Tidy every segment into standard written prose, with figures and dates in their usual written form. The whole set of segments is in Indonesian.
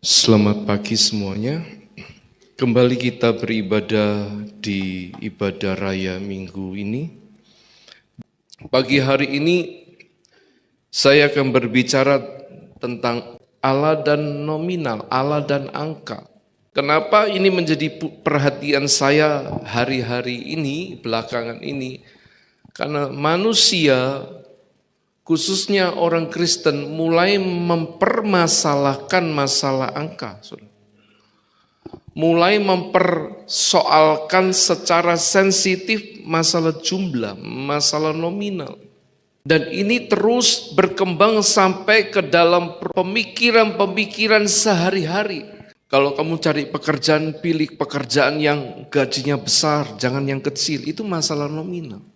Selamat pagi semuanya. Kembali kita beribadah di ibadah raya minggu ini. Pagi hari ini saya akan berbicara tentang Allah dan nominal, Allah dan angka. Kenapa ini menjadi perhatian saya hari-hari ini, belakangan ini? Karena manusia, khususnya orang Kristen, mulai mempermasalahkan masalah angka. Mulai mempersoalkan secara sensitif masalah jumlah, masalah nominal. Dan ini terus berkembang sampai ke dalam pemikiran-pemikiran sehari-hari. Kalau kamu cari pekerjaan, pilih pekerjaan yang gajinya besar, jangan yang kecil. Itu masalah nominal.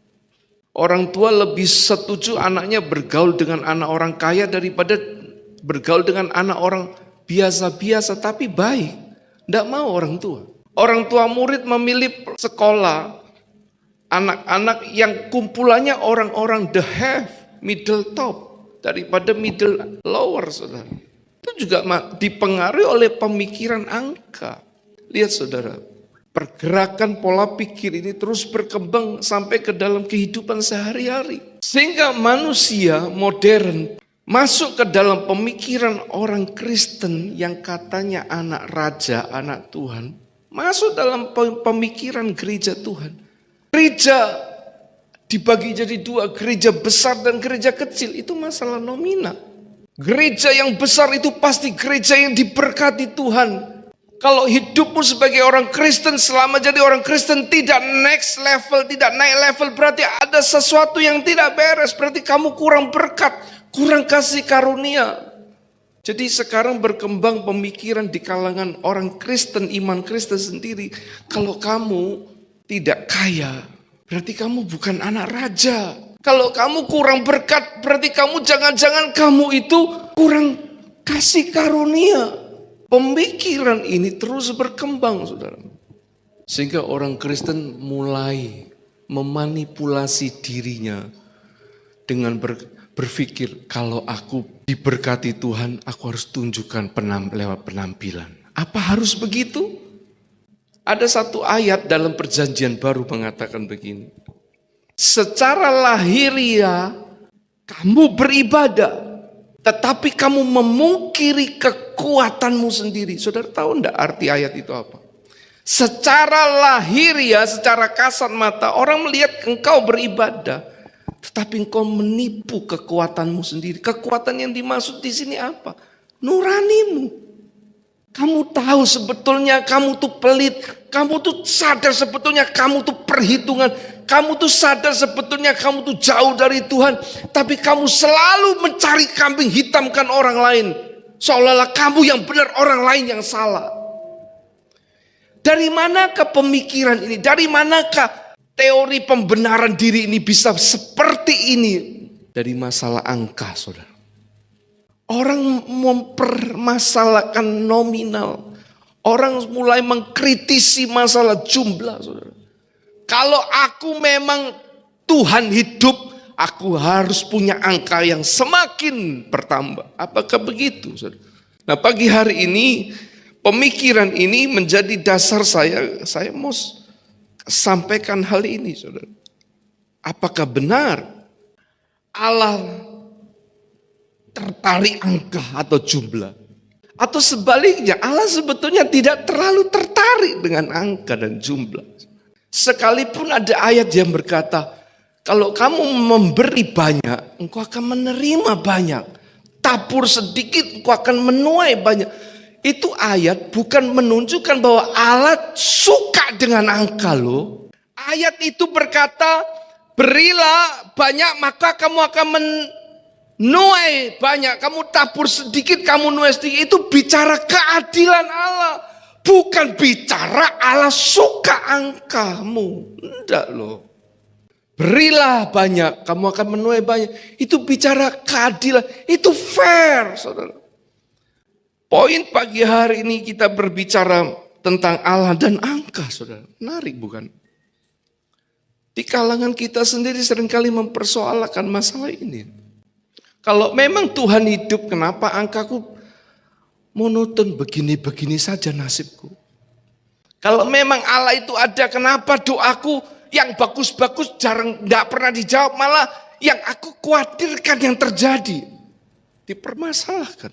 Orang tua lebih setuju anaknya bergaul dengan anak orang kaya daripada bergaul dengan anak orang biasa-biasa tapi baik. Tidak mau orang tua. Orang tua murid memilih sekolah anak-anak yang kumpulannya orang-orang the have, middle top daripada middle lower, saudara. Itu juga dipengaruhi oleh pemikiran angka. Lihat saudara. Pergerakan pola pikir ini terus berkembang sampai ke dalam kehidupan sehari-hari. Sehingga manusia modern masuk ke dalam pemikiran orang Kristen yang katanya anak raja, anak Tuhan. Masuk dalam pemikiran gereja Tuhan. Gereja dibagi jadi dua, gereja besar dan gereja kecil. Itu masalah nominal. Gereja yang besar itu pasti gereja yang diberkati Tuhan. Kalau hidupmu sebagai orang Kristen, selama jadi orang Kristen tidak next level, tidak naik level, berarti ada sesuatu yang tidak beres. Berarti kamu kurang berkat, kurang kasih karunia. Jadi sekarang berkembang pemikiran di kalangan orang Kristen, iman Kristen sendiri. Kalau kamu tidak kaya, berarti kamu bukan anak raja. Kalau kamu kurang berkat, berarti kamu jangan-jangan kamu itu kurang kasih karunia. Pemikiran ini terus berkembang, saudara. Sehingga orang Kristen mulai memanipulasi dirinya dengan berpikir, kalau aku diberkati Tuhan, aku harus tunjukkan lewat penampilan. Apa harus begitu? Ada satu ayat dalam Perjanjian Baru mengatakan begini. Secara lahiriah kamu beribadah, tetapi kamu memungkiri kekuatanmu sendiri. Saudara tahu enggak arti ayat itu apa? Secara lahiriah, secara kasat mata, orang melihat engkau beribadah, tetapi engkau menipu kekuatanmu sendiri. Kekuatan yang dimaksud di sini apa? Nuranimu. Kamu tahu sebetulnya kamu tuh pelit. Kamu tuh sadar sebetulnya kamu tuh perhitungan. Kamu tuh sadar sebetulnya kamu tuh jauh dari Tuhan. Tapi kamu selalu mencari kambing hitamkan orang lain. Seolah-olah kamu yang benar, orang lain yang salah. Dari manakah pemikiran ini? Dari manakah teori pembenaran diri ini bisa seperti ini? Dari masalah angka, saudara. Orang mempermasalahkan nominal. Orang mulai mengkritisi masalah jumlah, saudara. Kalau aku memang Tuhan hidup, aku harus punya angka yang semakin bertambah. Apakah begitu, saudara? Nah, pagi hari ini pemikiran ini menjadi dasar saya. Saya mau sampaikan hal ini, saudara. Apakah benar Allah tertarik angka atau jumlah? Atau sebaliknya, Allah sebetulnya tidak terlalu tertarik dengan angka dan jumlah. Sekalipun ada ayat yang berkata, kalau kamu memberi banyak, engkau akan menerima banyak. Tabur sedikit, engkau akan menuai banyak. Itu ayat bukan menunjukkan bahwa Allah suka dengan angka loh. Ayat itu berkata, berilah banyak maka kamu akan menuai banyak. Kamu tabur sedikit, kamu nuai sedikit. Itu bicara keadilan Allah. Bukan bicara Allah suka angkamu. Enggak loh. Berilah banyak, kamu akan menuai banyak. Itu bicara keadilan. Itu fair, saudara. Poin pagi hari ini kita berbicara tentang Allah dan angka, saudara. Menarik bukan? Di kalangan kita sendiri seringkali mempersoalkan masalah ini. Kalau memang Tuhan hidup, kenapa angkaku Monoton, begini-begini saja nasibku. Kalau memang Allah itu ada, kenapa doaku yang bagus-bagus tidak pernah dijawab, malah yang aku khawatirkan yang terjadi dipermasalahkan.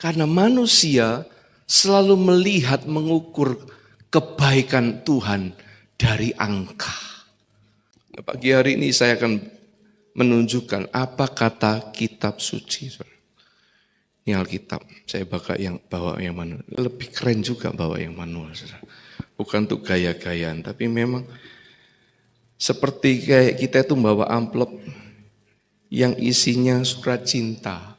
Karena manusia selalu melihat, mengukur kebaikan Tuhan dari angka. Nah, pagi hari ini saya akan menunjukkan apa kata kitab suci. Ini Alkitab, saya bawa yang manual. Lebih keren juga bawa yang manual. Bukan untuk gaya-gayaan, tapi memang seperti kayak kita itu bawa amplop yang isinya surat cinta.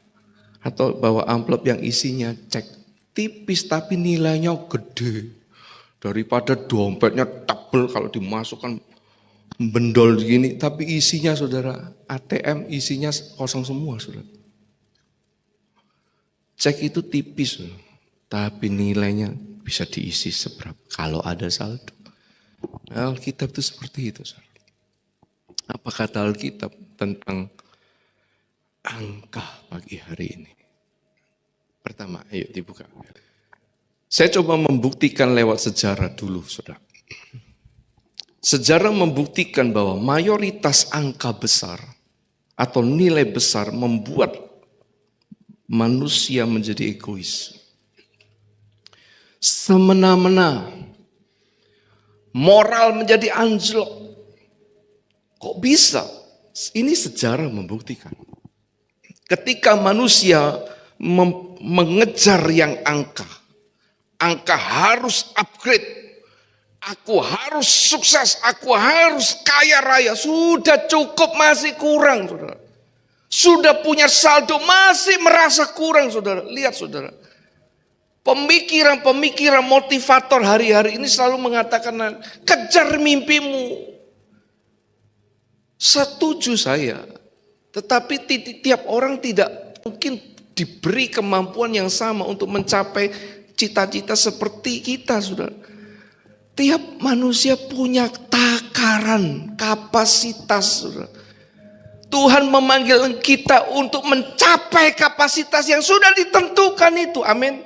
Atau bawa amplop yang isinya cek. Tipis tapi nilainya gede. Daripada dompetnya tebel kalau dimasukkan bendol gini. Tapi isinya saudara, ATM isinya kosong semua saudara. Cek itu tipis, tapi nilainya bisa diisi seberapa kalau ada saldo. Alkitab itu seperti itu. Apa kata Alkitab tentang angka pagi hari ini? Pertama, ayo dibuka. Saya coba membuktikan lewat sejarah dulu, saudara. Sejarah membuktikan bahwa mayoritas angka besar atau nilai besar membuat manusia menjadi egois. Semena-mena. Moral menjadi anjlok. Kok bisa? Ini sejarah membuktikan. Ketika manusia mengejar yang angka. Angka harus upgrade. Aku harus sukses. Aku harus kaya raya. Sudah cukup, masih kurang, saudara. Sudah punya saldo, masih merasa kurang, saudara. Lihat, saudara. Pemikiran-pemikiran motivator hari-hari ini selalu mengatakan, kejar mimpimu. Setuju saya. Tetapi tiap orang tidak mungkin diberi kemampuan yang sama untuk mencapai cita-cita seperti kita, saudara. Tiap manusia punya takaran, kapasitas, saudara. Tuhan memanggil kita untuk mencapai kapasitas yang sudah ditentukan itu. Amin.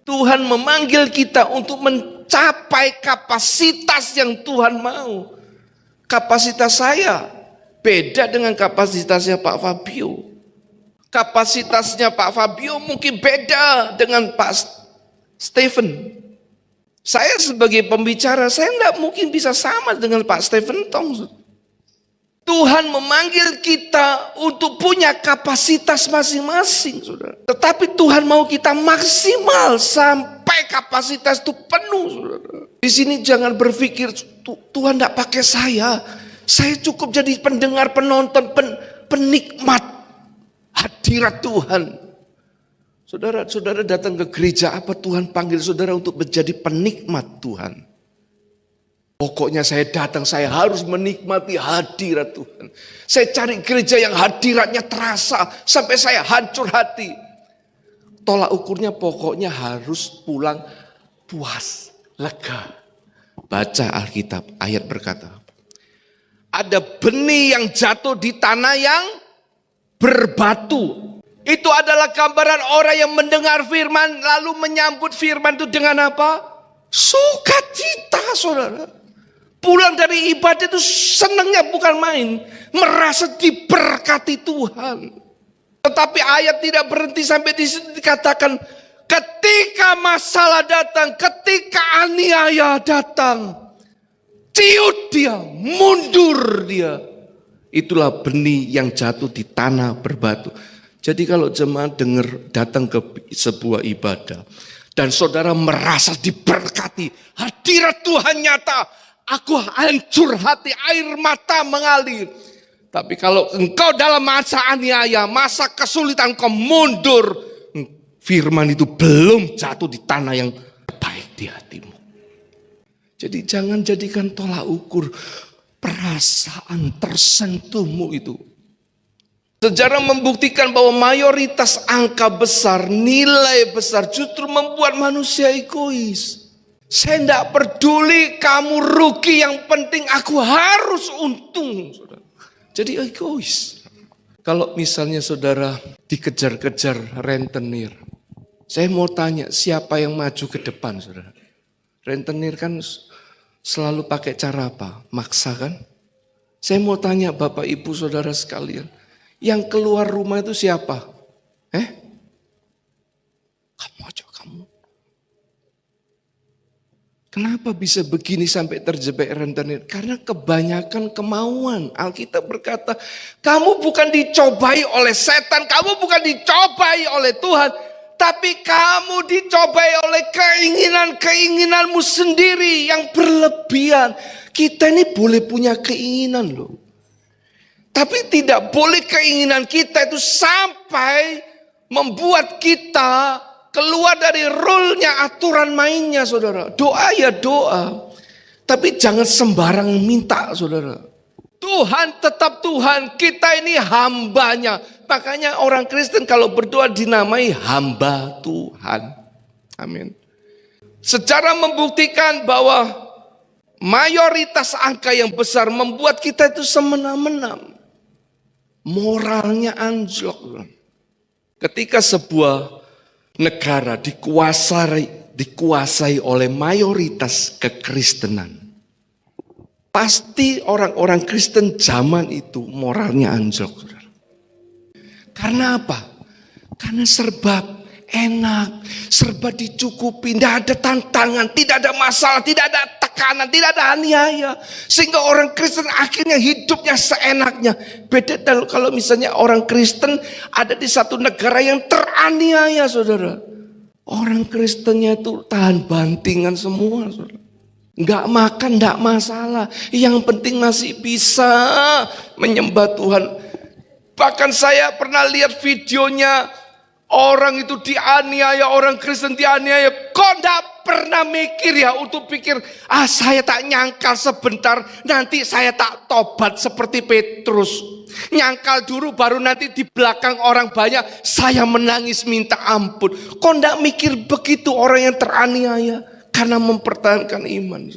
Tuhan memanggil kita untuk mencapai kapasitas yang Tuhan mau. Kapasitas saya beda dengan kapasitasnya Pak Fabio. Kapasitasnya Pak Fabio mungkin beda dengan Pak Stephen. Saya sebagai pembicara, saya tidak mungkin bisa sama dengan Pak Stephen Tong. Tuhan memanggil kita untuk punya kapasitas masing-masing, saudara. Tetapi Tuhan mau kita maksimal sampai kapasitas itu penuh, saudara. Di sini jangan berpikir Tuhan tidak pakai saya. Saya cukup jadi pendengar, penonton, penikmat hadirat Tuhan. Saudara datang ke gereja, apa Tuhan panggil saudara untuk menjadi penikmat Tuhan? Pokoknya saya datang, saya harus menikmati hadirat Tuhan. Saya cari gereja yang hadiratnya terasa sampai saya hancur hati. Tolak ukurnya pokoknya harus pulang puas, lega. Baca Alkitab, ayat berkata, ada benih yang jatuh di tanah yang berbatu. Itu adalah gambaran orang yang mendengar firman lalu menyambut firman itu dengan apa? Sukacita, saudara. Pulang dari ibadah itu senangnya bukan main. Merasa diberkati Tuhan. Tetapi ayat tidak berhenti sampai di situ, dikatakan ketika masalah datang, ketika aniaya datang, ciut dia, mundur dia. Itulah benih yang jatuh di tanah berbatu. Jadi kalau jemaat datang ke sebuah ibadah dan saudara merasa diberkati, hadirat Tuhan nyata, aku hancur hati, air mata mengalir. Tapi kalau engkau dalam masa aniaya, masa kesulitan, kau mundur, firman itu belum jatuh di tanah yang baik di hatimu. Jadi jangan jadikan tolak ukur perasaan tersentuhmu itu. Sejarah membuktikan bahwa mayoritas angka besar, nilai besar justru membuat manusia egois. Saya tidak peduli kamu rugi, yang penting aku harus untung. Jadi egois. Kalau misalnya saudara dikejar-kejar rentenir, Saya mau tanya, siapa yang maju ke depan, saudara? Rentenir kan selalu pakai cara apa? Maksa kan? Saya mau tanya Bapak Ibu Saudara sekalian, yang keluar rumah itu siapa? Kamu aja, kamu. Kenapa bisa begini sampai terjebak rentenir? Karena kebanyakan kemauan. Alkitab berkata, kamu bukan dicobai oleh setan, kamu bukan dicobai oleh Tuhan, tapi kamu dicobai oleh keinginan-keinginanmu sendiri yang berlebihan. Kita ini boleh punya keinginan loh. Tapi tidak boleh keinginan kita itu sampai membuat kita keluar dari rule-nya, aturan mainnya, saudara. Doa ya doa. Tapi jangan sembarang minta, saudara. Tuhan tetap Tuhan, kita ini hambanya. Makanya orang Kristen kalau berdoa dinamai hamba Tuhan. Amin. Secara membuktikan bahwa mayoritas angka yang besar membuat kita itu semena-mena. Moralnya anjlok. Ketika sebuah negara dikuasai oleh mayoritas kekristenan, pasti orang-orang Kristen zaman itu moralnya anjlok. Karena apa? Karena serba enak, serba dicukupi, tidak ada tantangan, tidak ada masalah, tidak ada tekanan, tidak ada aniaya. Sehingga orang Kristen akhirnya hidupnya seenaknya. Beda kalau misalnya orang Kristen ada di satu negara yang teraniaya, saudara. Orang Kristennya itu tahan bantingan semua, saudara. Nggak makan, nggak masalah. Yang penting masih bisa menyembah Tuhan. Bahkan saya pernah lihat videonya, orang itu dianiaya, orang Kristen dianiaya. Kok enggak pernah mikir ya untuk pikir, saya tak nyangkal sebentar, nanti saya tak tobat seperti Petrus. Nyangkal dulu baru nanti di belakang orang banyak, saya menangis minta ampun. Kok enggak mikir begitu orang yang teraniaya karena mempertahankan iman.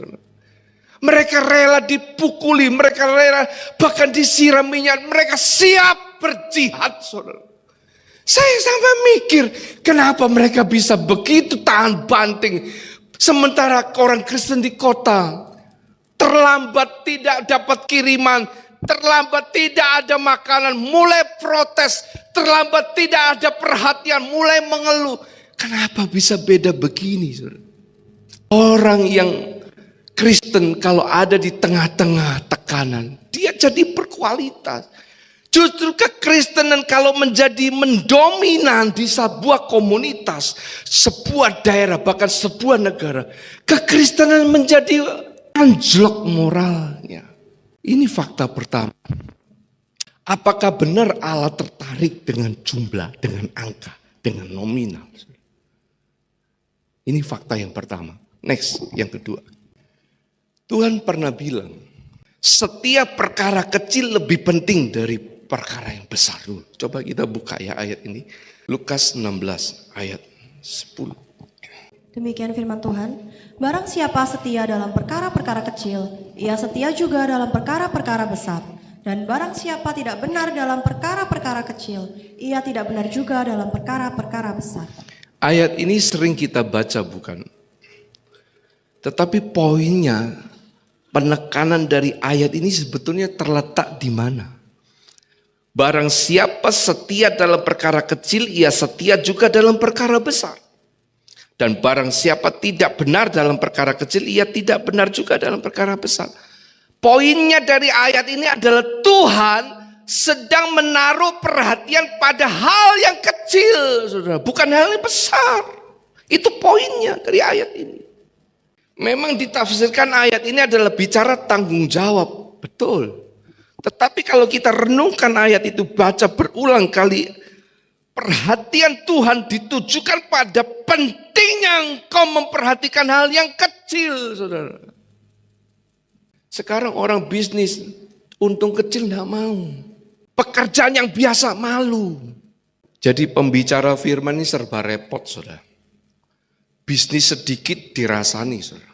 Mereka rela dipukuli, mereka rela bahkan disiram minyak, mereka siap berjihad, saudara. Saya sampai mikir, kenapa mereka bisa begitu tahan banting. Sementara orang Kristen di kota, terlambat tidak dapat kiriman, terlambat tidak ada makanan, mulai protes, terlambat tidak ada perhatian, mulai mengeluh. Kenapa bisa beda begini, saudara? Orang yang Kristen kalau ada di tengah-tengah tekanan, dia jadi berkualitas. Justru kekristenan kalau menjadi mendominan di sebuah komunitas, sebuah daerah, bahkan sebuah negara, kekristenan menjadi anjlok moralnya. Ini fakta pertama. Apakah benar Allah tertarik dengan jumlah, dengan angka, dengan nominal? Ini fakta yang pertama. Next, yang kedua. Tuhan pernah bilang, setiap perkara kecil lebih penting dari perkara yang besar dulu. Coba kita buka ya ayat ini. Lukas 16 ayat 10. Demikian firman Tuhan. Barang siapa setia dalam perkara-perkara kecil, ia setia juga dalam perkara-perkara besar. Dan barang siapa tidak benar dalam perkara-perkara kecil, ia tidak benar juga dalam perkara-perkara besar. Ayat ini sering kita baca bukan? Tetapi poinnya, penekanan dari ayat ini sebetulnya terletak di mana? Barang siapa setia dalam perkara kecil, ia setia juga dalam perkara besar. Dan barang siapa tidak benar dalam perkara kecil, ia tidak benar juga dalam perkara besar. Poinnya dari ayat ini adalah Tuhan sedang menaruh perhatian pada hal yang kecil, saudara, bukan hal yang besar. Itu poinnya dari ayat ini. Memang ditafsirkan ayat ini adalah bicara tanggung jawab, betul. Tetapi kalau kita renungkan ayat itu, baca berulang kali, perhatian Tuhan ditujukan pada pentingnya engkau memperhatikan hal yang kecil, saudara. Sekarang orang bisnis, untung kecil tidak mau. Pekerjaan yang biasa malu. Jadi pembicara firman ini serba repot, saudara. Bisnis sedikit dirasani, saudara.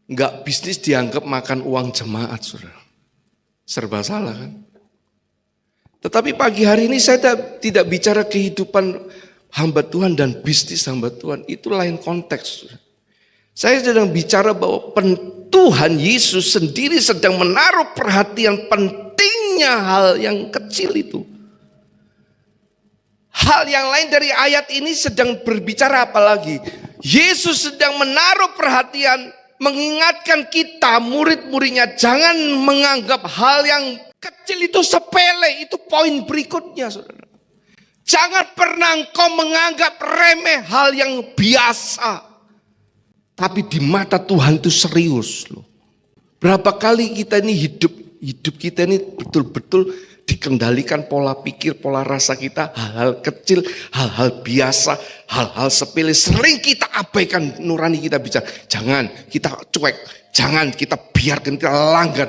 Enggak bisnis dianggap makan uang jemaat, saudara. Serba salah kan? Tetapi pagi hari ini saya tidak bicara kehidupan hamba Tuhan dan bisnis hamba Tuhan itu lain konteks. Saya sedang bicara bahwa Tuhan Yesus sendiri sedang menaruh perhatian pentingnya hal yang kecil itu. Hal yang lain dari ayat ini sedang berbicara apa lagi? Yesus sedang menaruh perhatian, mengingatkan kita murid-muridnya jangan menganggap hal yang kecil itu sepele. Itu poin berikutnya, saudara. Jangan pernah engkau menganggap remeh hal yang biasa. Tapi di mata Tuhan itu serius loh. Berapa kali kita ini hidup kita ini betul-betul dikendalikan pola pikir, pola rasa kita, hal-hal kecil, hal-hal biasa, hal-hal sepele. Sering kita abaikan nurani kita bicara. Jangan, kita cuek. Jangan, kita biarkan, kita langgar.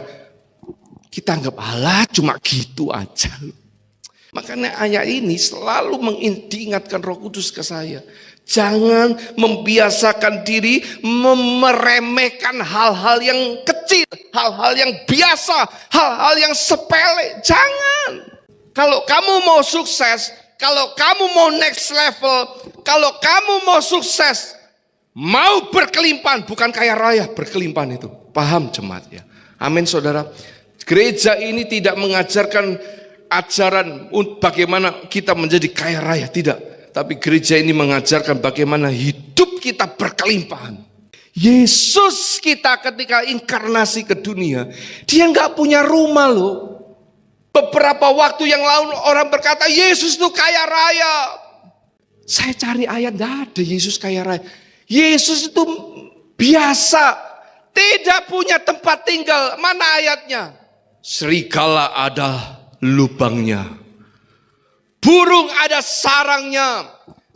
Kita anggap alah cuma gitu aja. Makanya ayat ini selalu diingatkan Roh Kudus ke saya. Jangan membiasakan diri meremehkan hal-hal yang kecil, hal-hal yang biasa, hal-hal yang sepele. Jangan. Kalau kamu mau sukses, kalau kamu mau next level, kalau kamu mau sukses, mau berkelimpahan, bukan kaya raya, berkelimpahan itu. Paham jemaat ya? Amin saudara. Gereja ini tidak mengajarkan ajaran bagaimana kita menjadi kaya raya, tidak. Tapi gereja ini mengajarkan bagaimana hidup kita berkelimpahan. Yesus kita ketika inkarnasi ke dunia, dia nggak punya rumah loh. Beberapa waktu yang lalu orang berkata Yesus itu kaya raya. Saya cari ayat, nggak ada Yesus kaya raya. Yesus itu biasa, tidak punya tempat tinggal. Mana ayatnya? Serigala ada lubangnya. Burung ada sarangnya,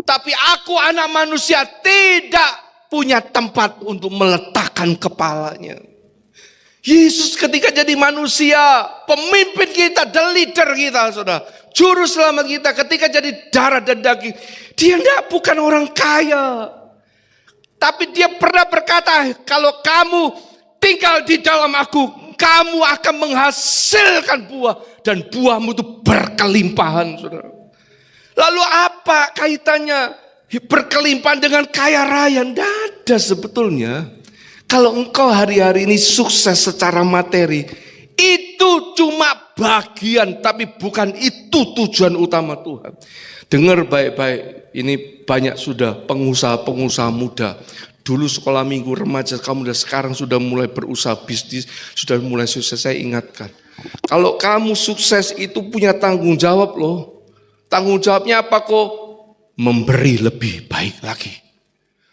tapi aku anak manusia tidak punya tempat untuk meletakkan kepalanya. Yesus ketika jadi manusia, pemimpin kita, the leader kita, saudara, juru selamat kita, ketika jadi darah dan daging, dia bukan orang kaya. Tapi dia pernah berkata, kalau kamu tinggal di dalam aku, kamu akan menghasilkan buah, dan buahmu itu berkelimpahan, saudara. Lalu apa kaitannya berkelimpahan dengan kaya raya? Tidak ada sebetulnya. Kalau engkau hari-hari ini sukses secara materi, itu cuma bagian, tapi bukan itu tujuan utama Tuhan. Dengar baik-baik, ini banyak sudah pengusaha-pengusaha muda. Dulu sekolah minggu remaja, kamu sekarang sudah mulai berusaha bisnis, sudah mulai sukses. Saya ingatkan, kalau kamu sukses itu punya tanggung jawab loh. Tanggung jawabnya apa kok? Memberi lebih baik lagi.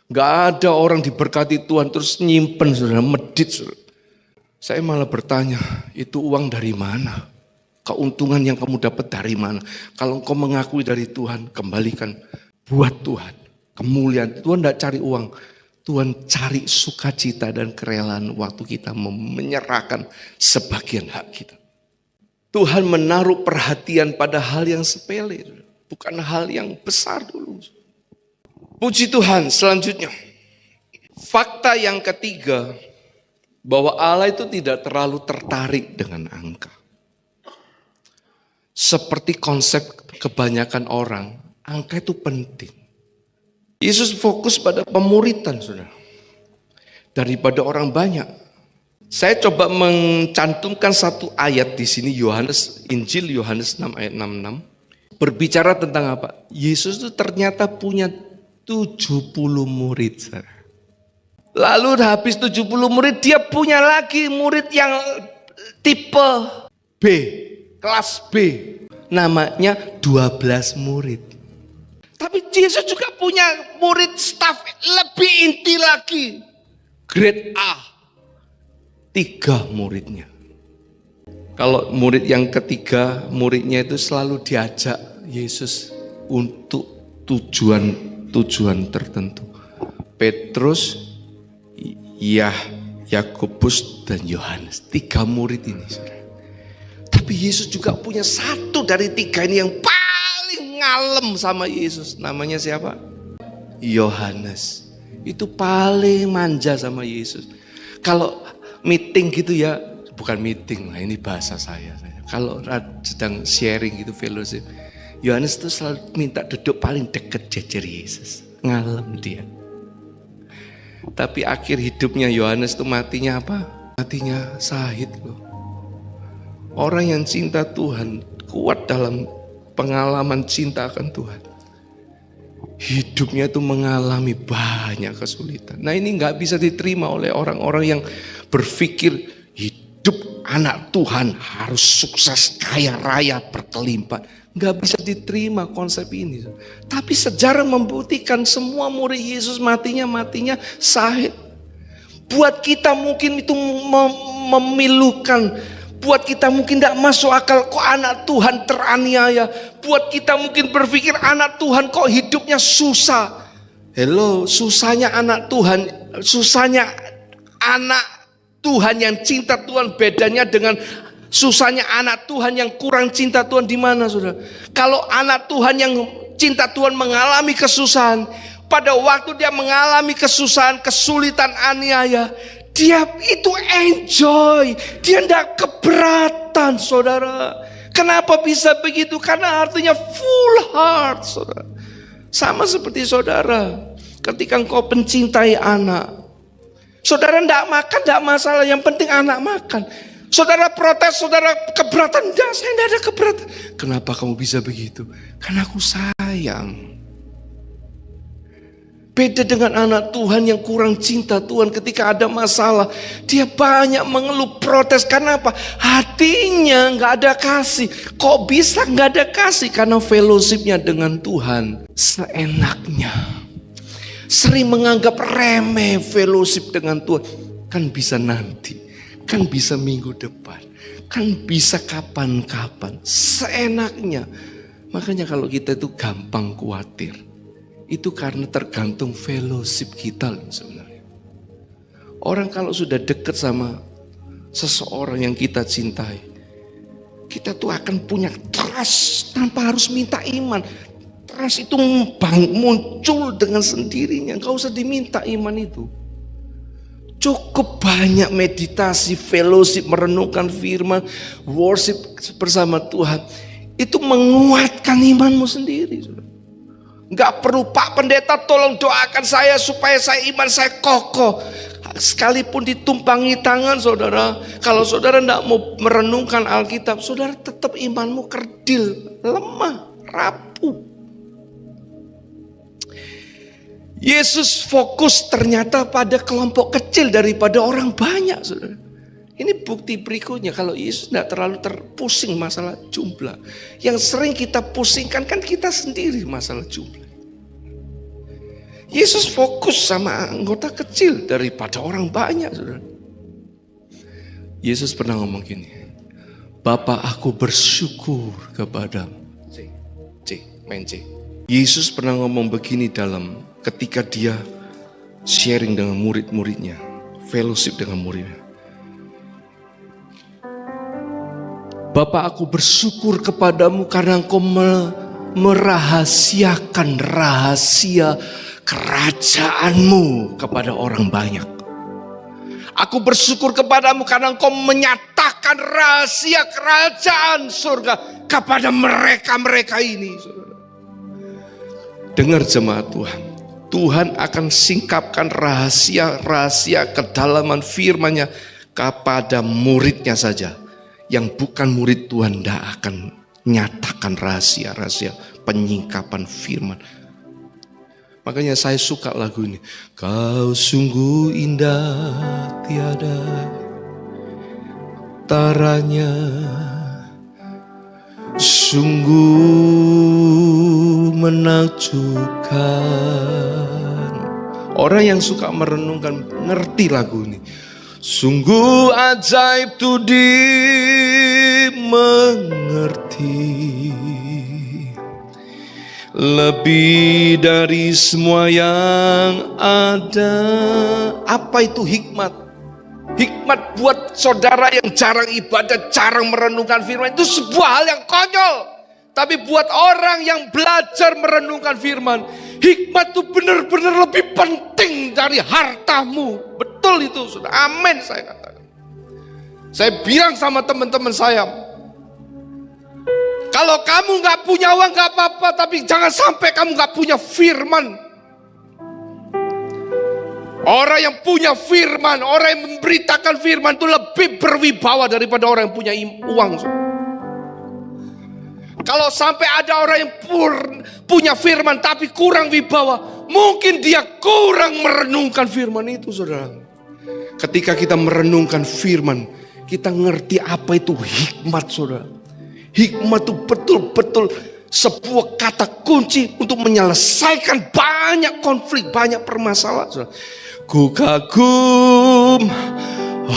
Gak ada orang diberkati Tuhan terus nyimpen, saudara, medit. Saudara. Saya malah bertanya, itu uang dari mana? Keuntungan yang kamu dapat dari mana? Kalau engkau mengakui dari Tuhan, kembalikan buat Tuhan. Kemuliaan, Tuhan tidak cari uang. Tuhan cari sukacita dan kerelaan waktu kita menyerahkan sebagian hak kita. Tuhan menaruh perhatian pada hal yang sepele, bukan hal yang besar dulu. Puji Tuhan, selanjutnya. Fakta yang ketiga, bahwa Allah itu tidak terlalu tertarik dengan angka. Seperti konsep kebanyakan orang, angka itu penting. Yesus fokus pada pemuritan, saudara. Daripada orang banyak. Saya coba mencantumkan satu ayat di sini, Injil Yohanes 6 ayat 66. Berbicara tentang apa? Yesus itu ternyata punya 70 murid. Lalu habis 70 murid, dia punya lagi murid yang tipe B, kelas B. Namanya 12 murid. Tapi Yesus juga punya murid staf lebih inti lagi. Grade A. 3 muridnya. Kalau murid yang ketiga, muridnya itu selalu diajak Yesus untuk tujuan tertentu. Petrus, Yakobus dan Yohanes. 3 murid ini, saudara. Tapi Yesus juga punya satu dari 3 ini yang paling ngalem sama Yesus. Namanya siapa? Yohanes. Itu paling manja sama Yesus. Kalau meeting gitu ya, bukan meeting lah, ini bahasa saya. Kalau sedang sharing gitu fellowship, Yohanes itu selalu minta duduk paling dekat jejer Yesus. Ngalem dia. Tapi akhir hidupnya Yohanes itu matinya apa? Matinya syahid loh. Orang yang cinta Tuhan, kuat dalam pengalaman cinta akan Tuhan. Hidupnya itu mengalami banyak kesulitan. Nah ini gak bisa diterima oleh orang-orang yang berpikir hidup anak Tuhan harus sukses, kaya raya, berkelimpahan. Gak bisa diterima konsep ini. Tapi sejarah membuktikan semua murid Yesus matinya syahid. Buat kita mungkin itu memilukan. Buat kita mungkin tidak masuk akal kok anak Tuhan teraniaya. Buat kita mungkin berpikir anak Tuhan kok hidupnya susah. Hello, susahnya anak Tuhan. Susahnya anak Tuhan yang cinta Tuhan bedanya dengan susahnya anak Tuhan yang kurang cinta Tuhan di mana, saudara? Kalau anak Tuhan yang cinta Tuhan mengalami kesusahan, pada waktu dia mengalami kesusahan, kesulitan, aniaya, dia itu enjoy, dia tidak keberatan, saudara. Kenapa bisa begitu? Karena artinya full heart, saudara. Sama seperti saudara, ketika engkau pencintai anak, saudara tidak makan, tidak masalah, yang penting anak makan. Saudara protes, saudara keberatan. Enggak, saya tidak ada keberatan. Kenapa kamu bisa begitu? Karena aku sayang. Beda dengan anak Tuhan yang kurang cinta Tuhan. Ketika ada masalah, dia banyak mengeluh, protes. Karena apa? Hatinya nggak ada kasih. Kok bisa nggak ada kasih? Karena fellowshipnya dengan Tuhan seenaknya. Sering menganggap remeh fellowship dengan Tuhan. Kan bisa nanti. Kan bisa minggu depan, kan bisa kapan-kapan, seenaknya. Makanya kalau kita itu gampang khawatir, itu karena tergantung fellowship kita sebenarnya. Orang kalau sudah dekat sama seseorang yang kita cintai, kita tuh akan punya trust tanpa harus minta iman. Trust itu muncul dengan sendirinya, gak usah diminta iman itu. Cukup banyak meditasi, fellowship, merenungkan firman, worship bersama Tuhan. Itu menguatkan imanmu sendiri. Gak perlu Pak Pendeta tolong doakan saya supaya iman saya kokoh. Sekalipun ditumpangi tangan saudara, kalau saudara tidak mau merenungkan Alkitab, saudara tetap imanmu kerdil, lemah, rapuh. Yesus fokus ternyata pada kelompok kecil daripada orang banyak, saudara. Ini bukti berikutnya kalau Yesus tidak terlalu terpusing masalah jumlah. Yang sering kita pusingkan kan kita sendiri masalah jumlah. Yesus fokus sama anggota kecil daripada orang banyak, saudara. Yesus pernah ngomong gini, Bapa aku bersyukur kepadamu. C. Yesus pernah ngomong begini ketika dia sharing dengan murid-muridnya, fellowship dengan muridnya. Bapa aku bersyukur kepadamu karena engkau merahasiakan rahasia kerajaanmu kepada orang banyak. Aku bersyukur kepadamu karena engkau menyatakan rahasia kerajaan surga kepada mereka-mereka ini. Dengar jemaat Tuhan. Tuhan akan singkapkan rahasia-rahasia kedalaman firman-Nya kepada muridnya saja. Yang bukan murid Tuhan tidak akan nyatakan rahasia-rahasia penyingkapan firman. Makanya saya suka lagu ini. Kau sungguh indah tiada taranya, sungguh menakjubkan. Orang yang suka merenungkan ngerti lagu ini. Sungguh ajaib tuh dimengerti, lebih dari semua yang ada. Apa itu hikmat? Hikmat buat saudara yang jarang ibadah, jarang merenungkan firman, itu sebuah hal yang konyol. Tapi buat orang yang belajar merenungkan firman, hikmat itu benar-benar lebih penting dari hartamu. Betul itu, sudah. Amin saya katakan. Saya bilang sama teman-teman saya, Kalau kamu gak punya uang gak apa-apa, tapi jangan sampai kamu gak punya firman. Orang yang punya firman, orang yang memberitakan firman itu lebih berwibawa daripada orang yang punya uang. Kalau sampai ada orang yang punya firman tapi kurang wibawa, mungkin dia kurang merenungkan firman itu, saudara. Ketika kita merenungkan firman, kita ngerti apa itu hikmat, saudara. Hikmat itu betul-betul sebuah kata kunci untuk menyelesaikan banyak konflik, banyak permasalahan, saudara. Ku kagum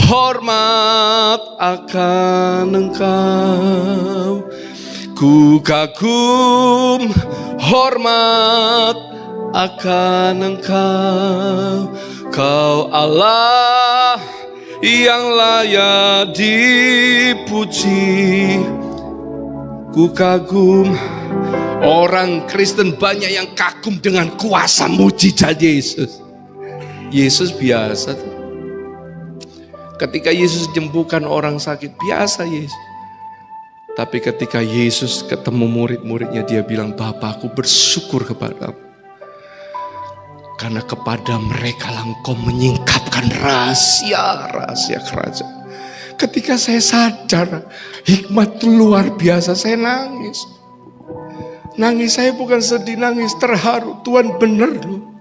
hormat akan Engkau. Ku kagum hormat akan Engkau. Kau Allah yang layak dipuji. Ku kagum. Orang Kristen banyak yang kagum dengan kuasa mujizat Yesus. Yesus biasa. Ketika Yesus jembuhkan orang sakit, biasa Yesus. Tapi ketika Yesus ketemu murid-muridnya, dia bilang, Bapa, aku bersyukur kepadamu. Karena kepada mereka lah Engkau menyingkapkan rahasia-rahasia kerajaan. Ketika saya sadar hikmat itu luar biasa, saya nangis. Nangis saya bukan sedih, nangis terharu. Tuhan benar loh.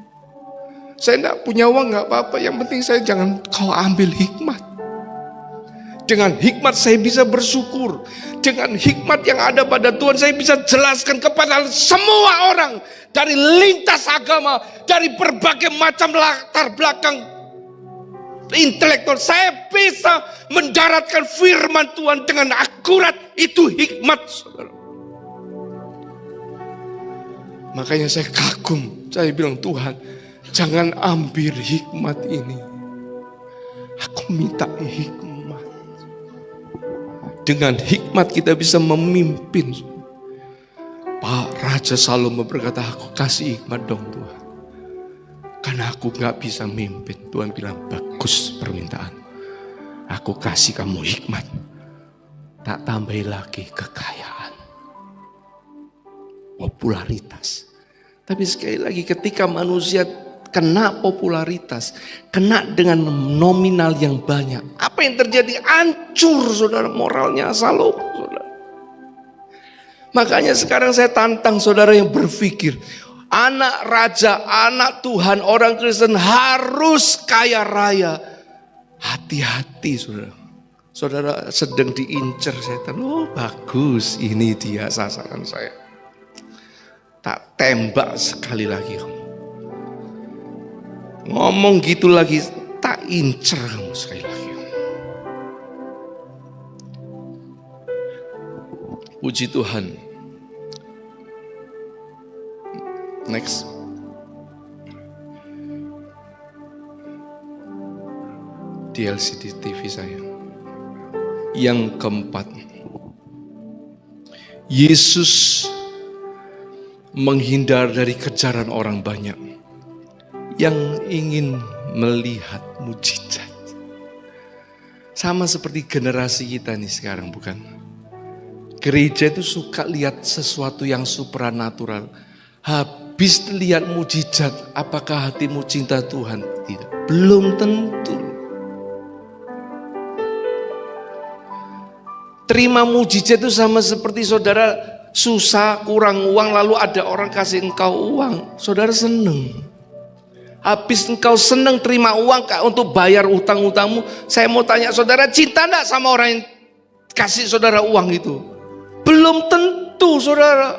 Saya tidak punya uang gak apa-apa, yang penting saya jangan kau ambil hikmat. Dengan hikmat saya bisa bersyukur. Dengan hikmat yang ada pada Tuhan, saya bisa jelaskan kepada semua orang. Dari lintas agama, dari berbagai macam latar belakang intelektual. Saya bisa mendaratkan firman Tuhan dengan akurat. Itu hikmat, saudara. Makanya saya kagum. Saya bilang, Tuhan, jangan ambil hikmat ini. Aku minta hikmat. Dengan hikmat kita bisa memimpin. Pak Raja Salomo berkata, aku kasih hikmat dong Tuhan. Karena aku gak bisa mimpin. Tuhan bilang, bagus permintaan. Aku kasih kamu hikmat. Tak tambahin lagi kekayaan. Popularitas. Tapi sekali lagi ketika manusia kena popularitas, kena dengan nominal yang banyak, apa yang terjadi? Hancur, saudara, moralnya Salomo, saudara. Makanya sekarang saya tantang saudara yang berpikir, anak raja, anak Tuhan, orang Kristen harus kaya raya. Hati-hati, saudara. Saudara sedang diincar setan. Oh bagus, ini dia sasaran saya. Tak tembak sekali lagi. Ngomong gitu lagi, tak incer kamu sekali lagi. Puji Tuhan. Next. Di LCD TV saya. Yang keempat. Yesus menghindar dari kejaran orang banyak yang ingin melihat mujizat. Sama seperti generasi kita nih sekarang, bukan? Gereja itu suka lihat sesuatu yang supranatural. Habis lihat mujizat, apakah hatimu cinta Tuhan? Tidak. Belum tentu. Terima mujizat itu sama seperti saudara susah, kurang uang, lalu ada orang kasih engkau uang. Saudara seneng. Habis engkau seneng terima uang untuk bayar utang-utangmu. Saya mau tanya saudara, cinta enggak sama orang yang kasih saudara uang itu? Belum tentu, saudara.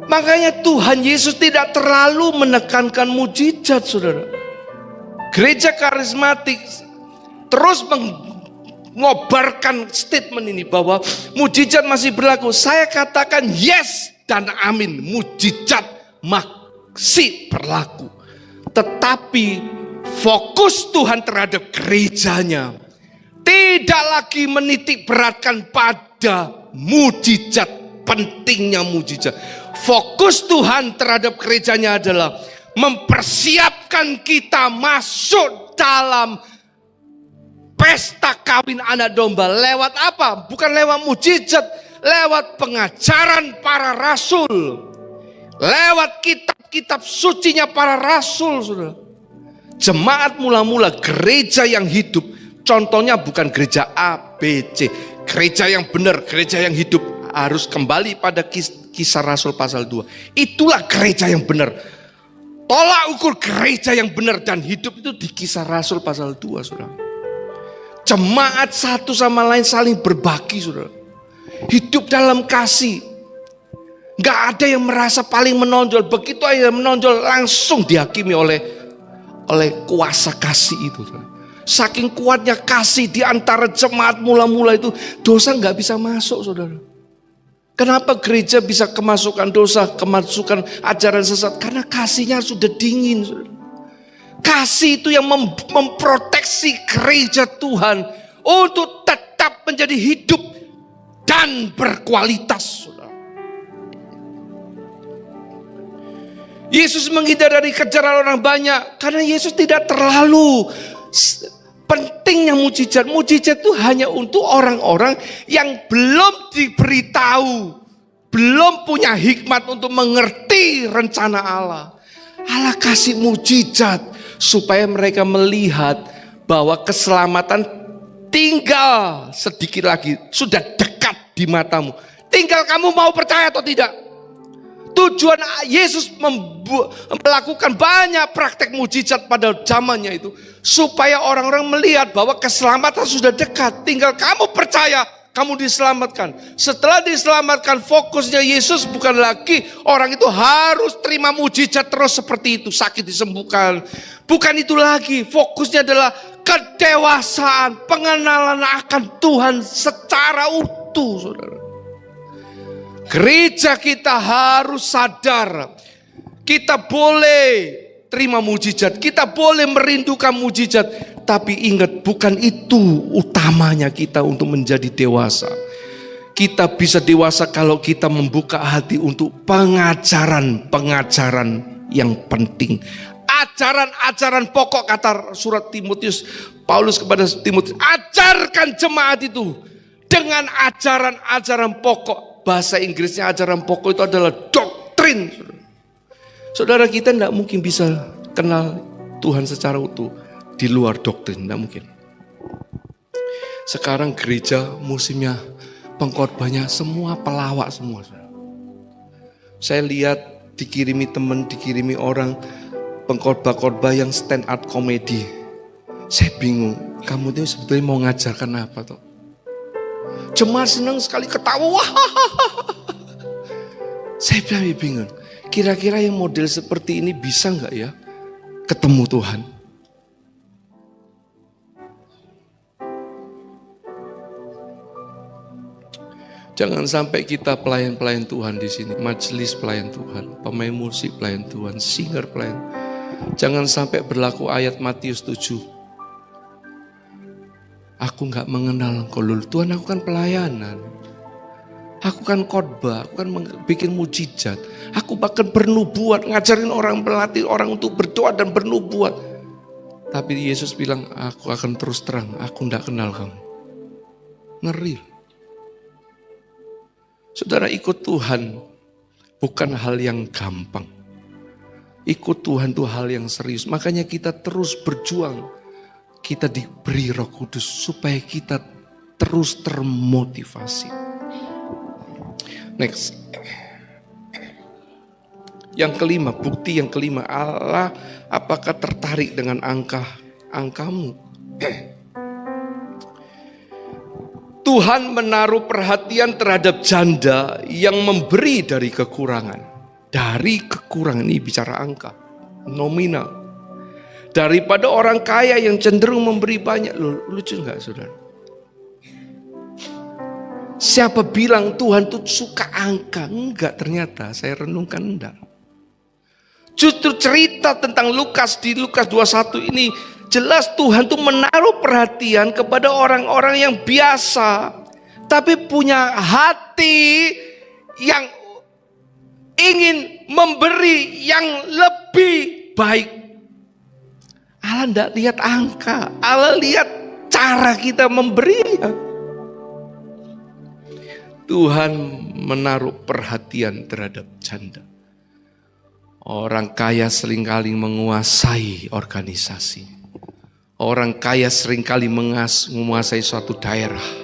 Makanya Tuhan Yesus tidak terlalu menekankan mujizat, saudara. Gereja karismatik terus mengobarkan statement ini bahwa mujizat masih berlaku. Saya katakan yes dan amin, mujizat masih berlaku. Tetapi fokus Tuhan terhadap gerejanya tidak lagi menitik beratkan pada mujizat, pentingnya mujizat. Fokus Tuhan terhadap gerejanya adalah mempersiapkan kita masuk dalam pesta kawin anak domba. Lewat apa? Bukan lewat mujizat, lewat pengajaran para rasul, lewat kitab-kitab sucinya para rasul, saudara. Jemaat mula-mula, gereja yang hidup, contohnya bukan gereja A, B, C. Gereja yang benar, gereja yang hidup harus kembali pada Kisah Rasul pasal 2. Itulah gereja yang benar. Tolak ukur gereja yang benar dan hidup itu di Kisah Rasul pasal 2, saudara. Jemaat satu sama lain saling berbagi, saudara. Hidup dalam kasih. Gak ada yang merasa paling menonjol. Begitu aja menonjol langsung dihakimi oleh kuasa kasih itu. Saking kuatnya kasih di antara jemaat mula-mula itu, dosa gak bisa masuk, saudara. Kenapa gereja bisa kemasukan dosa, kemasukan ajaran sesat? Karena kasihnya sudah dingin, saudara. Kasih itu yang memproteksi gereja Tuhan untuk tetap menjadi hidup dan berkualitas, saudara. Yesus menghindar dari kejaran orang banyak karena Yesus tidak terlalu pentingnya mujizat. Mujizat itu hanya untuk orang-orang yang belum diberitahu, belum punya hikmat untuk mengerti rencana Allah. Allah kasih mujizat supaya mereka melihat bahwa keselamatan tinggal sedikit lagi, sudah dekat di matamu. Tinggal kamu mau percaya atau tidak. Tujuan Yesus melakukan banyak praktek mujizat pada zamannya itu supaya orang-orang melihat bahwa keselamatan sudah dekat. Tinggal kamu percaya, kamu diselamatkan. Setelah diselamatkan, fokusnya Yesus bukan lagi orang itu harus terima mujizat terus seperti itu, sakit disembuhkan. Bukan itu lagi. Fokusnya adalah kedewasaan, pengenalan akan Tuhan secara utuh, saudara. Gereja kita harus sadar, kita boleh terima mujizat, kita boleh merindukan mujizat, tapi ingat bukan itu utamanya kita untuk menjadi dewasa. Kita bisa dewasa kalau kita membuka hati untuk pengajaran-pengajaran yang penting. Ajaran-ajaran pokok, kata surat Timotius, Paulus kepada Timotius, ajarkan jemaat itu dengan ajaran-ajaran pokok. Bahasa Inggrisnya ajaran pokok itu adalah doktrin. Saudara, kita tidak mungkin bisa kenal Tuhan secara utuh di luar doktrin, tidak mungkin. Sekarang gereja musimnya pengkhotbahnya semua pelawak semua. Saya lihat dikirimi teman, dikirimi orang pengkhotbah-khotbah yang stand up comedy. Saya bingung, kamu itu sebetulnya mau ngajarkan apa toh? Jemaat senang sekali ketawa. Saya bingung. Kira-kira yang model seperti ini bisa nggak ya ketemu Tuhan? Jangan sampai kita pelayan-pelayan Tuhan di sini, majelis pelayan Tuhan, pemain musik pelayan Tuhan, singer pelayan. Jangan sampai berlaku ayat Matius 7. Aku gak mengenal engkau dulu. Tuhan, aku kan pelayanan. Aku kan khotbah, aku kan bikin mujizat. Aku bahkan bernubuat, ngajarin orang, melatih orang untuk berdoa dan bernubuat. Tapi Yesus bilang, aku akan terus terang, aku gak kenal kamu. Ngeri. Saudara, ikut Tuhan bukan hal yang gampang. Ikut Tuhan itu hal yang serius. Makanya kita terus berjuang. Kita diberi Roh Kudus supaya kita terus termotivasi. Next. Yang kelima, bukti yang kelima, Allah apakah tertarik dengan angkamu? Tuhan menaruh perhatian terhadap janda yang memberi dari kekurangan. Dari kekurangan, ini bicara angka, nominal. Daripada orang kaya yang cenderung memberi banyak. Lucu gak, saudara? Siapa bilang Tuhan tuh suka angka? Enggak, ternyata saya renungkan enggak. Justru cerita tentang Lukas di Lukas 21 ini jelas Tuhan tuh menaruh perhatian kepada orang-orang yang biasa, tapi punya hati yang ingin memberi yang lebih baik. Allah tidak lihat angka, Allah lihat cara kita memberinya. Tuhan menaruh perhatian terhadap janda. Orang kaya seringkali menguasai organisasi. Orang kaya seringkali menguasai suatu daerah.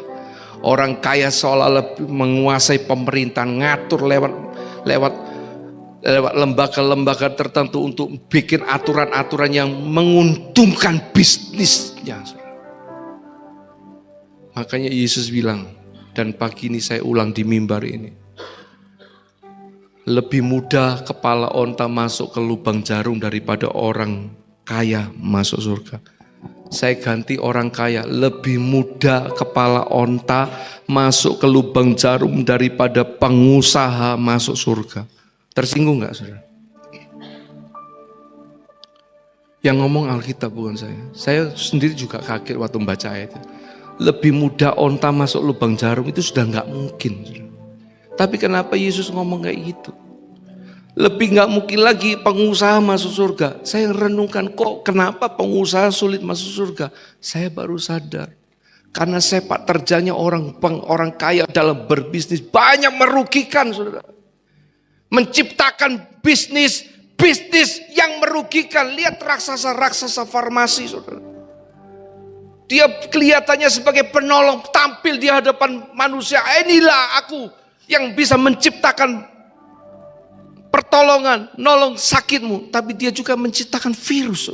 Orang kaya seolah-olah menguasai pemerintahan, ngatur lewat lembaga-lembaga tertentu untuk bikin aturan-aturan yang menguntungkan bisnisnya. Makanya Yesus bilang, dan pagi ini saya ulang di mimbar ini, lebih mudah kepala onta masuk ke lubang jarum daripada orang kaya masuk surga. Saya ganti orang kaya, lebih mudah kepala onta masuk ke lubang jarum daripada pengusaha masuk surga. Tersinggung gak saudara? Yang ngomong Alkitab bukan saya. Saya sendiri juga kaget waktu membaca ayat itu. Lebih mudah onta masuk lubang jarum itu sudah gak mungkin. Saudara. Tapi kenapa Yesus ngomong kayak gitu? Lebih gak mungkin lagi pengusaha masuk surga. Saya renungkan kok kenapa pengusaha sulit masuk surga. Saya baru sadar. Karena sepak terjangnya orang kaya dalam berbisnis banyak merugikan saudara. Menciptakan bisnis yang merugikan. Lihat raksasa farmasi saudara. Dia kelihatannya sebagai penolong, tampil di hadapan manusia. Inilah aku yang bisa menciptakan pertolongan, nolong sakitmu. Tapi dia juga menciptakan virus.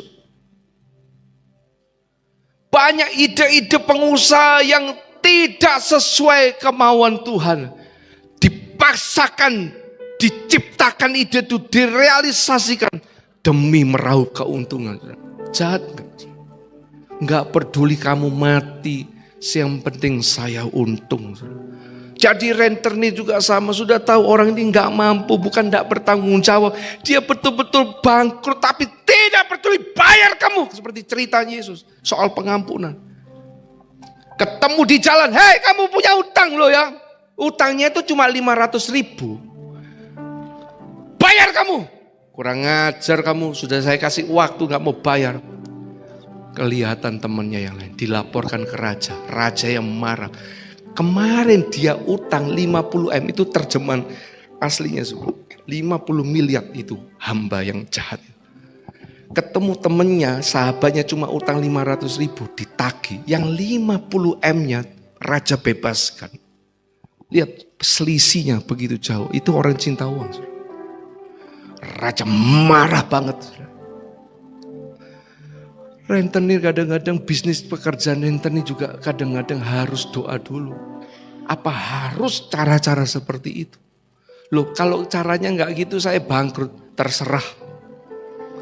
Banyak ide-ide pengusaha yang tidak sesuai kemauan Tuhan. Dipaksakan, diciptakan ide itu, direalisasikan demi meraup keuntungan. Jahat gak? Gak peduli kamu mati, yang penting saya untung. Jadi rentenir juga sama, sudah tahu orang ini gak mampu, bukan gak bertanggung jawab. Dia betul-betul bangkrut tapi tidak peduli, bayar kamu. Seperti cerita Yesus soal pengampunan. Ketemu di jalan, hei kamu punya utang loh ya. Utangnya itu cuma 500.000. Bayar kamu. Kurang ajar kamu, sudah saya kasih waktu gak mau bayar. Kelihatan temannya yang lain, dilaporkan ke raja. Raja yang marah. Kemarin dia utang 50 M, itu terjemahan aslinya. 50 miliar itu hamba yang jahat. Ketemu temennya, sahabatnya cuma utang 500.000, ditagih. Yang 50 M-nya raja bebaskan. Lihat selisihnya begitu jauh. Itu orang cinta uang. Raja marah banget. Rentenir kadang-kadang bisnis pekerjaan rentenir juga kadang-kadang harus doa dulu. Apa harus cara-cara seperti itu? Loh kalau caranya enggak gitu saya bangkrut, terserah.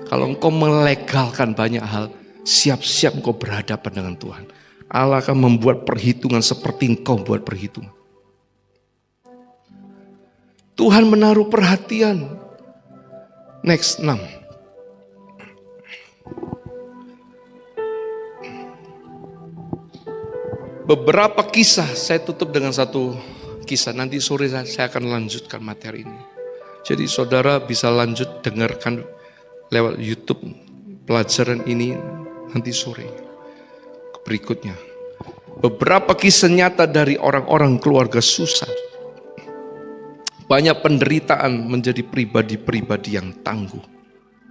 Kalau engkau melegalkan banyak hal, siap-siap engkau berhadapan dengan Tuhan. Allah akan membuat perhitungan seperti engkau buat perhitungan. Tuhan menaruh perhatian. Next 6. Beberapa kisah, saya tutup dengan satu kisah. Nanti sore saya akan lanjutkan materi ini. Jadi saudara bisa lanjut dengarkan lewat YouTube pelajaran ini nanti sore. Berikutnya. Beberapa kisah nyata dari orang-orang keluarga susah. Banyak penderitaan menjadi pribadi-pribadi yang tangguh.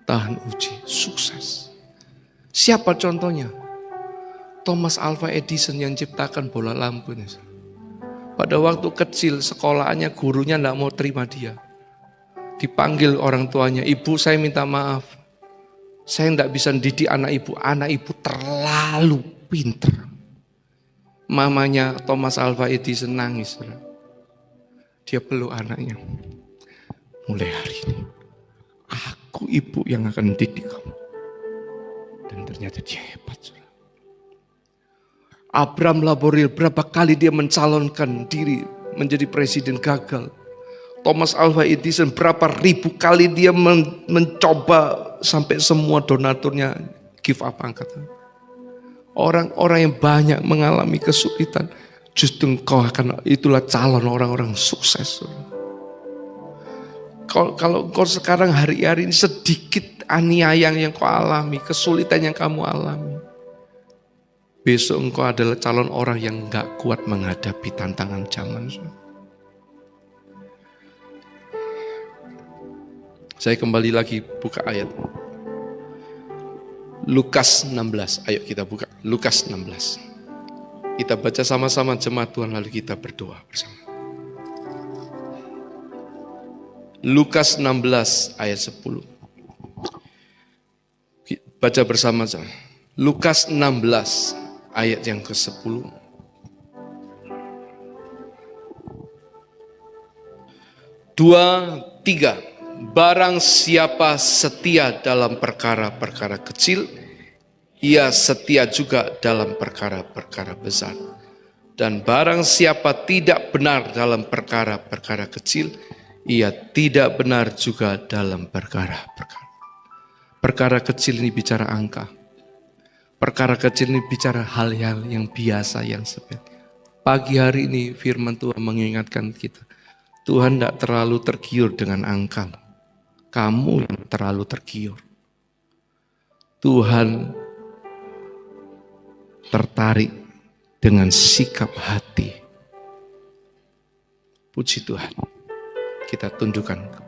Tahan uji, sukses. Siapa contohnya? Thomas Alva Edison yang ciptakan bola lampu ini. Pada waktu kecil sekolahannya gurunya tidak mau terima dia. Dipanggil orang tuanya, ibu saya minta maaf. Saya tidak bisa didik anak ibu terlalu pintar. Mamanya Thomas Alva Edison nangis. Dia peluk anaknya. Mulai hari ini, aku ibu yang akan didik kamu. Dan ternyata dia hebat. Abraham Laboril berapa kali dia mencalonkan diri menjadi presiden gagal. Thomas Alva Edison berapa ribu kali dia mencoba sampai semua donaturnya give up, angkat. Orang-orang yang banyak mengalami kesulitan, justru kau akan itulah calon orang-orang sukses. Kalau kau sekarang hari-hari ini sedikit aniaya yang kau alami, kesulitan yang kamu alami. Besok engkau adalah calon orang yang gak kuat menghadapi tantangan zaman. Saya kembali lagi buka ayat. Lukas 16, ayo kita buka. Lukas 16. Kita baca sama-sama jemaat Tuhan lalu kita berdoa bersama. Lukas 16 ayat 10. Baca bersama-sama. Lukas 16 ayat yang ke-10. Dua, tiga. Barang siapa setia dalam perkara-perkara kecil, ia setia juga dalam perkara-perkara besar. Dan barang siapa tidak benar dalam perkara-perkara kecil, ia tidak benar juga dalam perkara-perkara. Perkara kecil ini bicara angka. Perkara kecil ini bicara hal-hal yang biasa, yang sepele. Pagi hari ini firman Tuhan mengingatkan kita, Tuhan tidak terlalu tergiur dengan angka. Kamu yang terlalu tergiur. Tuhan tertarik dengan sikap hati. Puji Tuhan. Kita tundukkan kepala.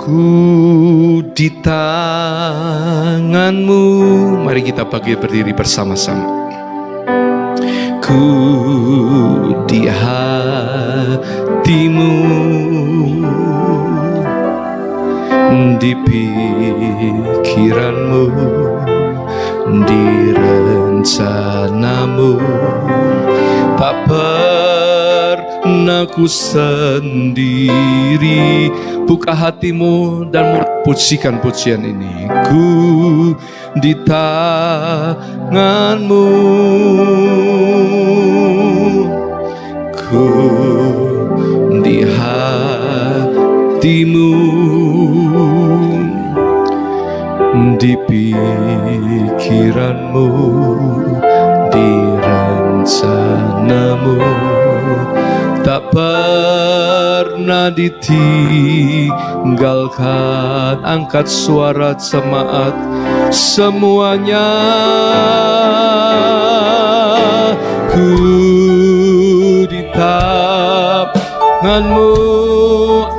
Ku di tanganmu. Mari kita berdiri bersama-sama. Ku di hatimu, di pikiranmu, di rencanamu. Tak pernah ku sendiri. Buka hatimu dan pujikan pujian ini. Ku di tanganmu, ku di hatimu, di pikiranmu, di rencanamu. Tak pernah ditinggalkan. Angkat suara jemaat semuanya. Ku di tanganmu.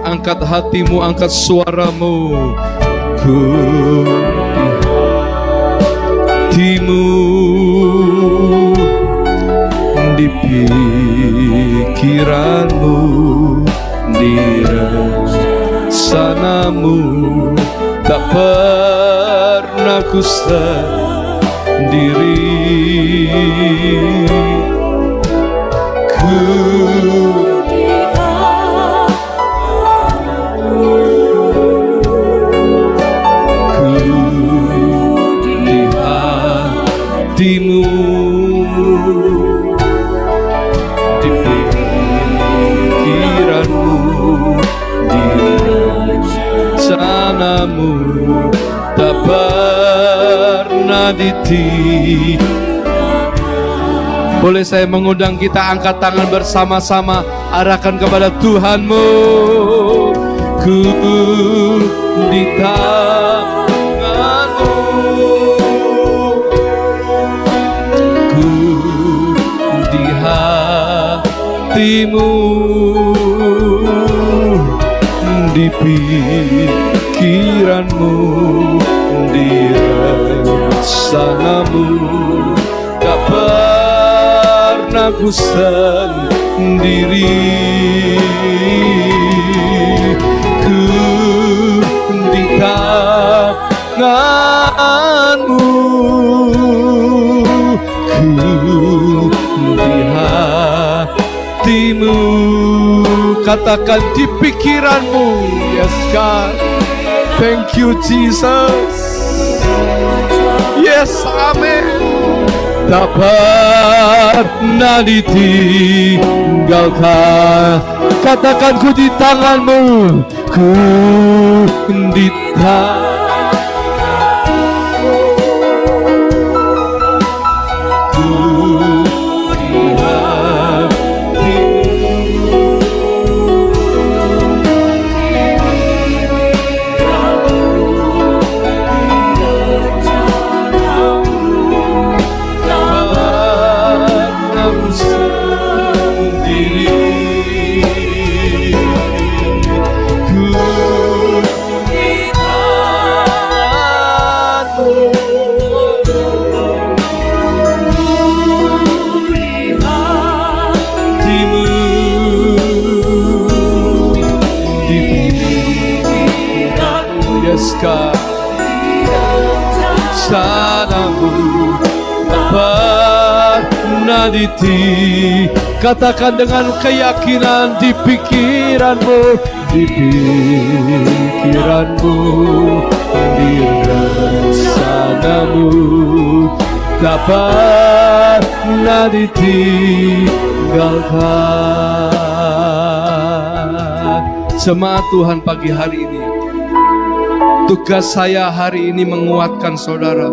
Angkat hatimu, angkat suaramu. Ku di hatimu, di pikiranmu, di rencanamu. Tak pernah ku sendiri. Ku di hatimu, di pikiranmu, di rencanamu. Tak pernah ditinggalkan. Boleh saya mengundang kita angkat tangan bersama-sama, arahkan kepada Tuhanmu. Ku di tanganmu, ku di hatimu, di pikiranmu, di rencanamu. Tak pernah ku sendiri. Ku di tanganmu, ku di hatimu. Katakan di pikiranmu. Yes God, thank you Jesus. Yes, amen. Tak pernah ditinggalkan. Katakan ku di tanganmu, ku di tanganmu, ku di hatimu, Yes God, rencanamu pernah diti. Katakan dengan keyakinan di pikiranmu, di pikiranmu, di rencanamu tak pernah ditinggalkan. Jemaat Tuhan, pagi hari ini tugas saya hari ini menguatkan saudara.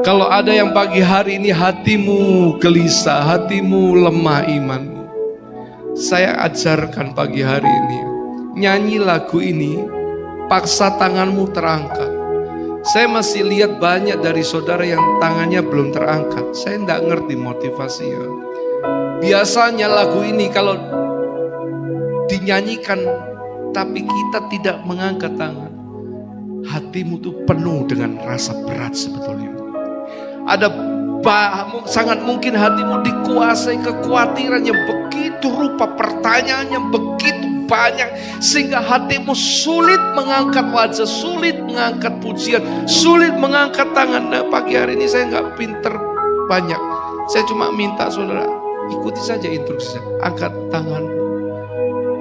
Kalau ada yang pagi hari ini hatimu gelisah, hatimu lemah imanmu, saya ajarkan pagi hari ini, nyanyi lagu ini, paksa tanganmu terangkat. Saya masih lihat banyak dari saudara yang tangannya belum terangkat. Saya tidak ngerti motivasinya. Biasanya lagu ini kalau dinyanyikan tapi kita tidak mengangkat tangan, hatimu tuh penuh dengan rasa berat sebetulnya. Ada sangat mungkin hatimu dikuasai kekhawatiran yang begitu rupa, pertanyaan yang begitu banyak, sehingga hatimu sulit mengangkat wajah, sulit mengangkat pujian, sulit mengangkat tangan. Nah, pagi hari ini saya nggak pinter banyak, saya cuma minta saudara ikuti saja instruksi saya. Angkat tangan,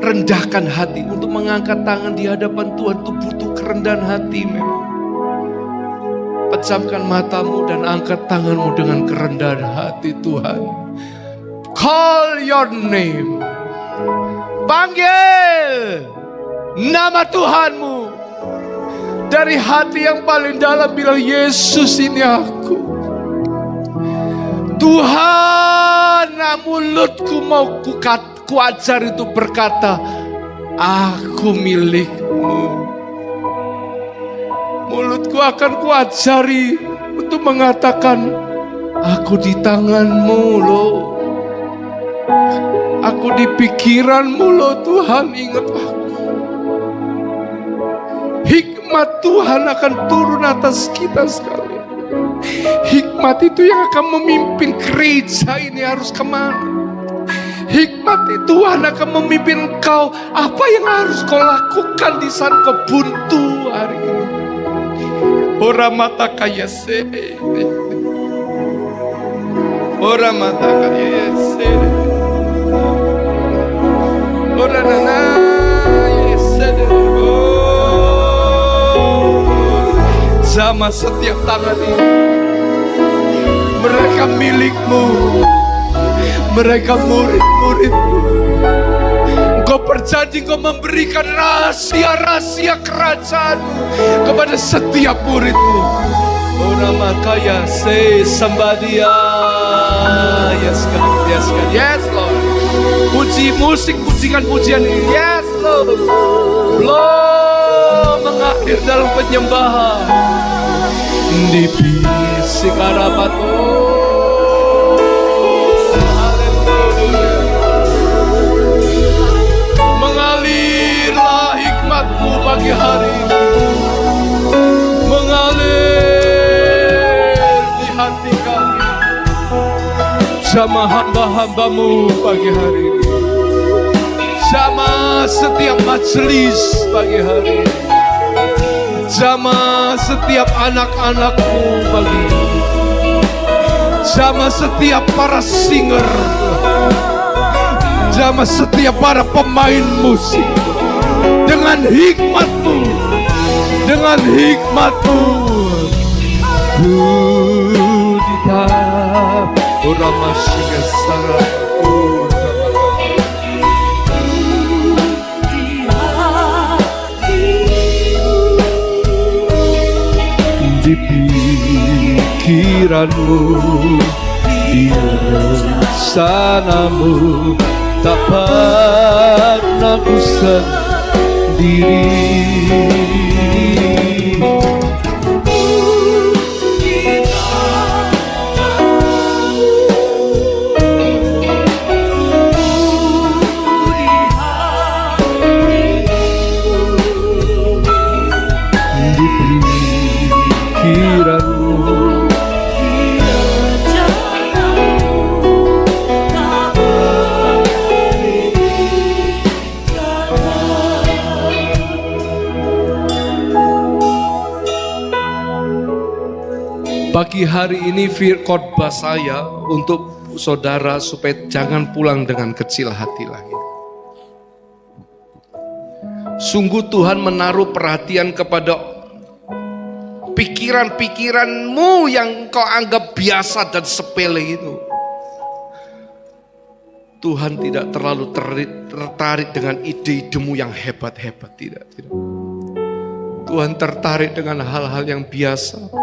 rendahkan hati. Untuk mengangkat tangan di hadapan Tuhan itu butuh kerendahan hati memang. Pejamkan matamu dan angkat tanganmu dengan kerendahan hati Tuhan. Call your name. Panggil nama Tuhanmu. Dari hati yang paling dalam bilang, Yesus ini aku. Tuhan, mulutku mau kuajar itu berkata, aku milikmu. Mulutku akan kuajari untuk mengatakan, aku di tanganmu loh. Aku di pikiranmu loh Tuhan, ingat aku. Hikmat Tuhan akan turun atas kita sekali. Hikmat itu yang akan memimpin gereja ini harus kemana. Hikmat itu Tuhan akan memimpin engkau. Apa yang harus kau lakukan di saat kau buntu hari ini. Ora mata kaya se, ora mata kaya se, ora nana se. Sama setiap tangan ini, mereka milikmu, mereka murid-muridmu. Kau berjanji kau memberikan rahasia-rahasia kerajaan kepada setiap muridmu. Ora makaya say somebody. Yes God, yes God, yes Lord. Puji musik, pujikan pujian ini. Yes Lord. Belum mengakhir dalam penyembahan. Di bisik arabato. Pagi hari ini mengalir di hati kami. Sama hamba-hambamu pagi hari ini, sama setiap majelis pagi hari ini, sama setiap anak-anakmu pagi ini, sama setiap para singer, sama setiap para pemain musik. Dengan hikmatmu, dengan hikmatmu, Budita Urama Shigasara di pikiranmu, di rencanamu tak pernah ku sendiri. Di pikiranmu, Pagi hari ini khotbah saya untuk saudara supaya jangan pulang dengan kecil hati lagi. Sungguh Tuhan menaruh perhatian kepada pikiran-pikiranmu yang kau anggap biasa dan sepele itu. Tuhan tidak terlalu tertarik dengan ide-idemu yang hebat-hebat, tidak. Tuhan tertarik dengan hal-hal yang biasa.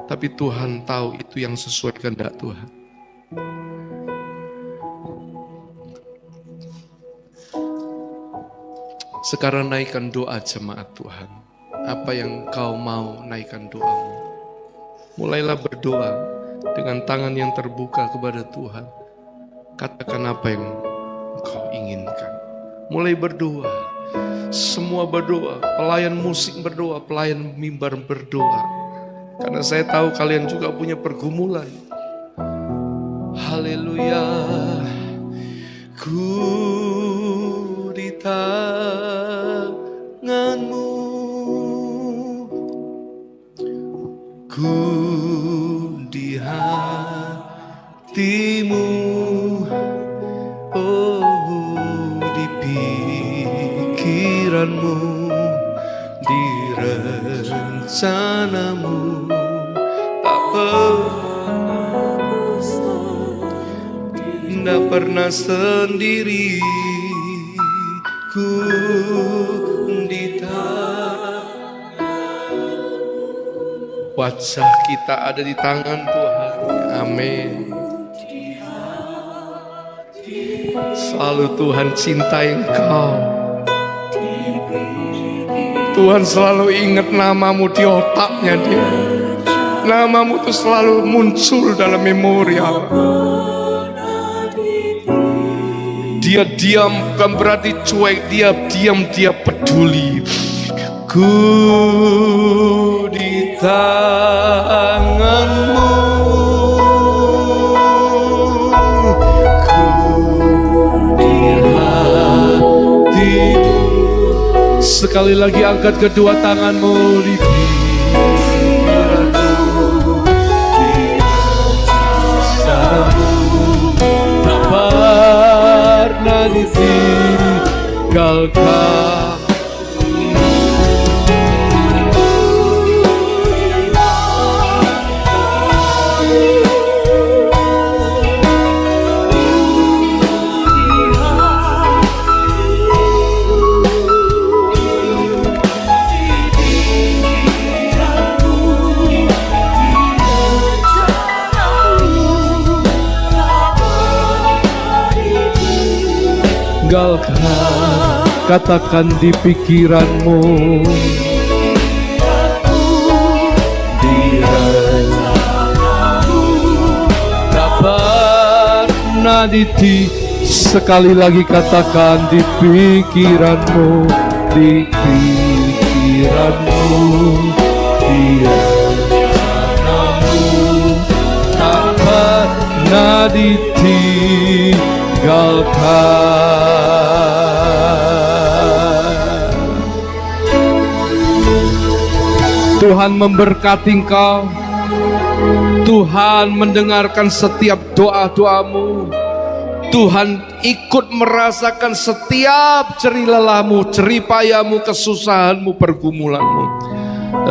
Tapi Tuhan tahu itu yang sesuai kehendak Tuhan. Sekarang naikkan doa jemaat Tuhan. Apa yang kau mau, naikkan doamu. Mulailah berdoa dengan tangan yang terbuka kepada Tuhan. Katakan apa yang kau inginkan. Mulai berdoa. Semua berdoa. Pelayan musik berdoa. Pelayan mimbar berdoa. Karena saya tahu kalian juga punya pergumulan. Haleluya. Ku di tanganmu, ku di hatimu, oh di pikiranmu, di rencanamu. Tak pernah sendiri, ku di tangan. Wajah kita ada di tangan Tuhan. Amin. Selalu Tuhan cintai engkau. Tuhan selalu ingat namamu di otaknya dia. Namamu itu selalu muncul dalam memori Allah. Dia diam bukan berarti cuek, dia diam, dia peduli. Ku di tanganmu, ku di hatimu. Sekali lagi angkat kedua tanganmu di pikiranmu, di rencanamu. Tak pernah ditinggalkan. Tinggalkan, katakan di pikiranmu, di rencanamu. Tak pernah sekali lagi katakan di pikiranmu, di pikiranmu, di rencanamu. Tak pernah ditinggalkan. Tuhan memberkati engkau. Tuhan mendengarkan setiap doa-doamu. Tuhan ikut merasakan setiap jerih lelahmu, jerih payahmu, kesusahanmu, pergumulanmu.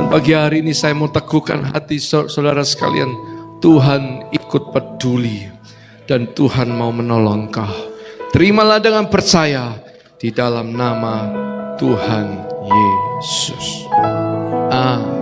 Dan pagi hari ini saya mau teguhkan hati saudara sekalian. Tuhan ikut peduli dan Tuhan mau menolong kau. Terimalah dengan percaya di dalam nama Tuhan Yesus. Amin.